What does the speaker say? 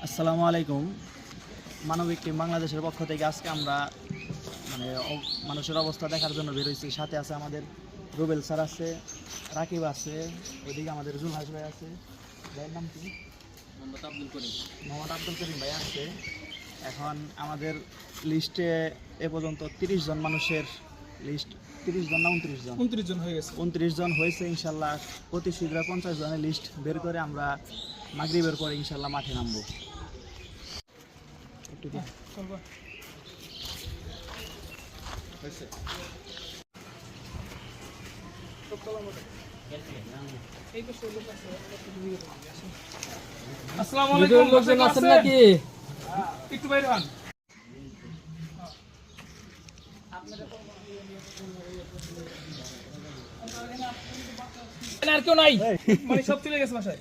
আসসালামু আলাইকুম। মানবিক টিম বাংলাদেশের পক্ষ থেকে আজকে আমরা মানুষের অবস্থা দেখার জন্য বেরোইছি। সাথে আছে আমাদের রুবেল স্যার আছে, রাকিব আছে, ওইদিকে আমাদের জুলহাস ভাই আছে, ভাইয়ের নাম কি? মোহাম্মদ আব্দুল করিম ভাই আছে। এখন আমাদের লিস্টে এ পর্যন্ত 30 জন মানুষের লিস্ট, 30 জন না 29 জন, 29 জন হয়ে গেছে। 29 জন হয়েছে। ইনশাল্লাহ অতি শীঘ্র 50 জনের লিস্ট বের করে আমরা মাগরিবের পরে ইনশাল্লাহ মাঠে নামবো। একটু দিন। আসসালামু আলাইকুম, লোকজন আছেন নাকি? একটু বাইরে হন। আর কেউ নাই, মানে সব চলে গেছে বাসায়।